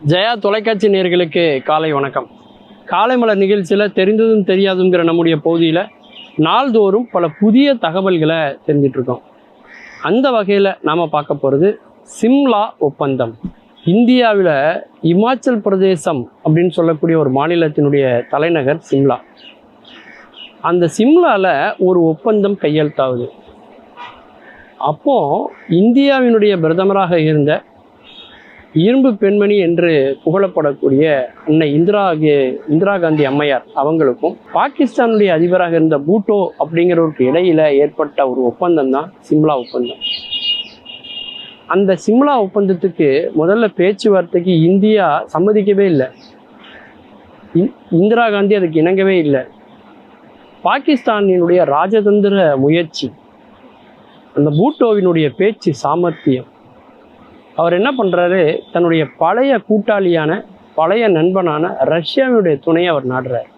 ஜெயா தொலைக்காட்சி நேயர்களுக்கு காலை வணக்கம். காலை மலர் நிகழ்ச்சியில் தெரிந்ததும் தெரியாதுங்கிற நம்முடைய பகுதியில் நாள்தோறும் பல புதிய தகவல்களை தெரிஞ்சிட்டு இருக்கோம். அந்த வகையில் நாம் பார்க்க போகிறது சிம்லா ஒப்பந்தம். இந்தியாவில் இமாச்சல் பிரதேசம் அப்படின்னு சொல்லக்கூடிய ஒரு மாநிலத்தினுடைய தலைநகர் சிம்லா. அந்த சிம்லாவில் ஒரு ஒப்பந்தம் கையெழுத்தாகுது. அப்போது இந்தியாவினுடைய பிரதமராக இருந்த இரும்பு பெண்மணி என்று புகழப்படக்கூடிய அன்னை இந்திரா காந்தி அம்மையார் அவங்களுக்கும் பாகிஸ்தானுடைய அதிபராக இருந்த பூட்டோ அப்படிங்கிறவருக்கு இடையில ஏற்பட்ட ஒரு ஒப்பந்தம் தான் சிம்லா ஒப்பந்தம். அந்த சிம்லா ஒப்பந்தத்துக்கு முதல்ல பேச்சுவார்த்தைக்கு இந்தியா சம்மதிக்கவே இல்லை. இந்திரா காந்தி அதுக்கு இணங்கவே இல்லை. பாகிஸ்தானினுடைய ராஜதந்திர முயற்சி, அந்த பூட்டோவினுடைய பேச்சு சாமர்த்தியம், அவர் என்ன பண்ணுறாரு, தன்னுடைய பழைய கூட்டாளியான பழைய நண்பனான ரஷ்யாவினுடைய துணையை அவர் நாடுறார்.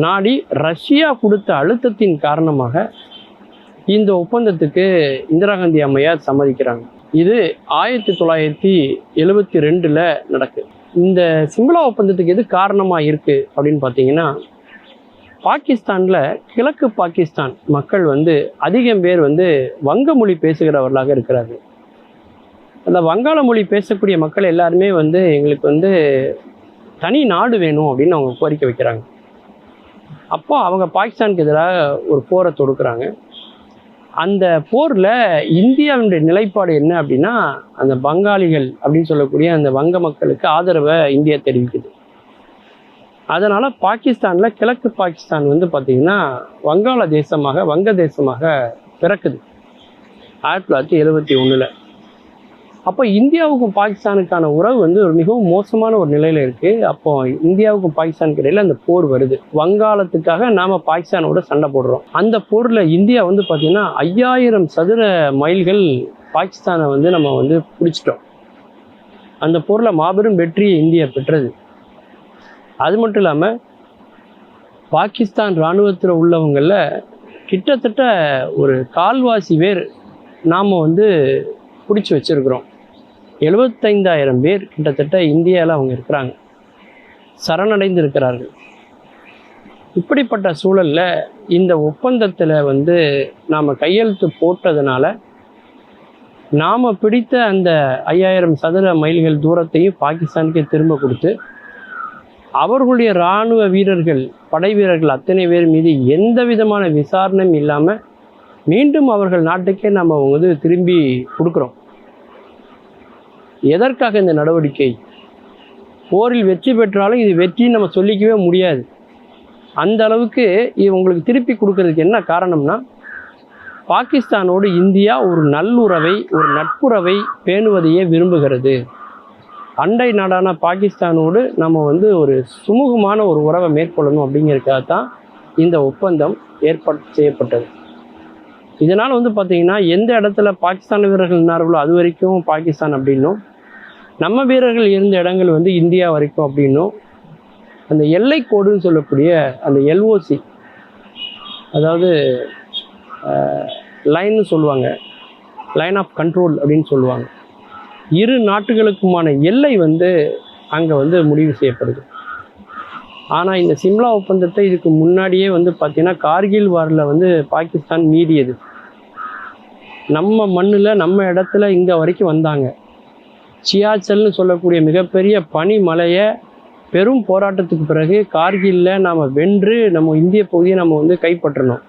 நாடி ரஷ்யா கொடுத்த அழுத்தத்தின் காரணமாக இந்த ஒப்பந்தத்துக்கு இந்திரா காந்தி அம்மையார் சம்மதிக்கிறாங்க. இது 1972 நடக்குது. இந்த சிம்லா ஒப்பந்தத்துக்கு எது காரணமாக இருக்குது அப்படின்னு பார்த்தீங்கன்னா, பாகிஸ்தானில் கிழக்கு பாகிஸ்தான் மக்கள் அதிகம் பேர் வங்க மொழி பேசுகிறவர்களாக இருக்கிறார்கள். அந்த வங்காள மொழி பேசக்கூடிய மக்கள் எல்லாருமே எங்களுக்கு தனி நாடு வேணும் அப்படின்னு அவங்க கோரிக்கை வைக்கிறாங்க. அப்போ அவங்க பாகிஸ்தானுக்கு எதிராக ஒரு போரை தொடுக்கிறாங்க. அந்த போரில் இந்தியாவினுடைய நிலைப்பாடு என்ன அப்படின்னா, அந்த பங்காளிகள் அப்படின்னு சொல்லக்கூடிய அந்த வங்க மக்களுக்கு ஆதரவை இந்தியா தெரிவிக்குது. அதனால் பாகிஸ்தானில் கிழக்கு பாகிஸ்தான் பார்த்திங்கன்னா வங்காள தேசமாக வங்க தேசமாக பிறக்குது 1971. அப்போ இந்தியாவுக்கும் பாகிஸ்தானுக்கான உறவு ஒரு மிகவும் மோசமான ஒரு நிலையில் இருக்குது. அப்போ இந்தியாவுக்கும் பாகிஸ்தானுக்கு இடையில் அந்த போர் வருது. வங்காளத்துக்காக நாம் பாகிஸ்தானோட சண்டை போடுறோம். அந்த போரில் இந்தியா பார்த்திங்கன்னா 5000 சதுர மைல்கள் பாகிஸ்தானை நம்ம பிடிச்சிட்டோம். அந்த போரில் மாபெரும் வெற்றியை இந்தியா பெற்றது. அது மட்டும் இல்லாமல் பாகிஸ்தான் இராணுவத்தில் உள்ளவங்களில் கிட்டத்தட்ட ஒரு கால்வாசி பேர் நாம் பிடிச்சி வச்சுருக்கிறோம். 75,000 பேர் கிட்டத்தட்ட இந்தியாவில் அவங்க இருக்கிறாங்க, சரணடைந்து இருக்கிறார்கள். இப்படிப்பட்ட சூழலில் இந்த ஒப்பந்தத்தில் நாம் கையெழுத்து போட்டதுனால நாம் பிடித்த அந்த 5000 சதுர மைல்கள் தூரத்தையும் பாகிஸ்தானுக்கே திரும்ப கொடுத்து அவர்களுடைய இராணுவ வீரர்கள், படை வீரர்கள் அத்தனை பேர் மீது எந்த விதமான விசாரணையும் இல்லாமல் மீண்டும் அவர்கள் நாட்டுக்கே நம்ம திரும்பி கொடுக்குறோம். எதற்காக இந்த நடவடிக்கை? போரில் வெற்றி பெற்றாலும் இது வெற்றின்னு நம்ம சொல்லிக்கவே முடியாது. அந்த அளவுக்கு உங்களுக்கு திருப்பி கொடுக்கறதுக்கு என்ன காரணம்னா, பாகிஸ்தானோடு இந்தியா ஒரு நல்லுறவை, ஒரு நட்புறவை பேணுவதையே விரும்புகிறது. அண்டை நாடான பாகிஸ்தானோடு நம்ம ஒரு சுமூகமான ஒரு உறவை மேற்கொள்ளணும் அப்படிங்கிறதுக்காக தான் இந்த ஒப்பந்தம் செய்யப்பட்டது. இதனால் பார்த்திங்கன்னா எந்த இடத்துல பாகிஸ்தான் வீரர்கள் இருந்தார்களோ அது வரைக்கும் பாகிஸ்தான் அப்படின்னும், நம்ம வீரர்கள் இருந்த இடங்கள் இந்தியா வரைக்கும் அப்படின்னும், அந்த எல்லை கோடுன்னு சொல்லக்கூடிய அந்த எல்ஓசி, அதாவது லைன்னு சொல்லுவாங்க, லைன் ஆஃப் கண்ட்ரோல் அப்படின்னு சொல்லுவாங்க, இரு நாட்டுகளுக்குமான எல்லை அங்கே முடிவு செய்யப்படுது. ஆனால் இந்த சிம்லா ஒப்பந்தத்தை இதுக்கு முன்னாடியே பார்த்திங்கன்னா கார்கில் வாரில் பாகிஸ்தான் மீறியது. நம்ம மண்ணில் நம்ம இடத்துல இங்கே வரைக்கும் வந்தாங்க. சியாச்சல்னு சொல்லக்கூடிய மிகப்பெரிய பனிமலையை பெரும் போராட்டத்துக்கு பிறகு கார்கிலில் நாம் வென்று நம்ம இந்திய பகுதியை நம்ம கைப்பற்றணும்.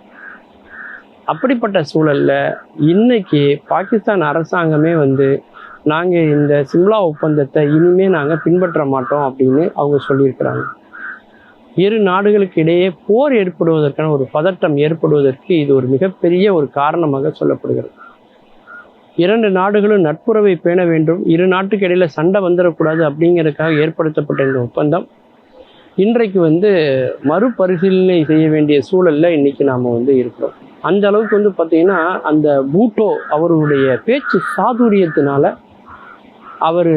அப்படிப்பட்ட சூழலில் இன்னைக்கு பாகிஸ்தான் அரசாங்கமே நாங்கள் இந்த சிம்லா ஒப்பந்தத்தை இனிமேல் நாங்கள் பின்பற்ற மாட்டோம் அப்படின்னு அவங்க சொல்லியிருக்கிறாங்க. இரு நாடுகளுக்கு இடையே போர் ஏற்படுவதற்கான ஒரு பதட்டம் ஏற்படுவதற்கு இது ஒரு மிகப்பெரிய ஒரு காரணமாக சொல்லப்படுகிறது. இரண்டு நாடுகளும் நட்புறவை பேண வேண்டும், இரு நாட்டுக்கு இடையில சண்டை வந்துடக்கூடாது அப்படிங்கிறதுக்காக ஏற்படுத்தப்பட்ட இந்த ஒப்பந்தம் இன்றைக்கு மறுபரிசீலனை செய்ய வேண்டிய சூழலில் இன்னைக்கு நாம் இருக்கிறோம். அந்த அளவுக்கு பார்த்தீங்கன்னா அந்த பூட்டோ அவருடைய பேச்சு சாதுரியத்தினால அவர்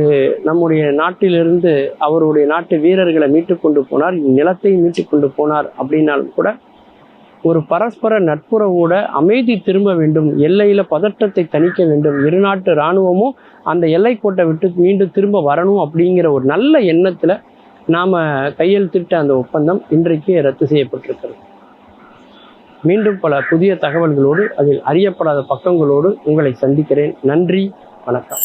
நம்முடைய நாட்டிலிருந்து அவருடைய நாட்டு வீரர்களை மீட்டு கொண்டு போனார், நிலத்தை மீட்டு கொண்டு போனார். அப்படின்னாலும் கூட ஒரு பரஸ்பர நட்புறவோட அமைதி திரும்ப வேண்டும், எல்லையில் பதற்றத்தை தணிக்க வேண்டும், இரு நாட்டு இராணுவமும் அந்த எல்லைக்கோட்டை விட்டு மீண்டும் திரும்ப வரணும் அப்படிங்கிற ஒரு நல்ல எண்ணத்தில் நாம் கையெழுத்திட்ட அந்த ஒப்பந்தம் இன்றைக்கு ரத்து செய்யப்பட்டிருக்கிறது. மீண்டும் பல புதிய தகவல்களோடு, அதில் அறியப்படாத பக்கங்களோடு உங்களை சந்திக்கிறேன். நன்றி, வணக்கம்.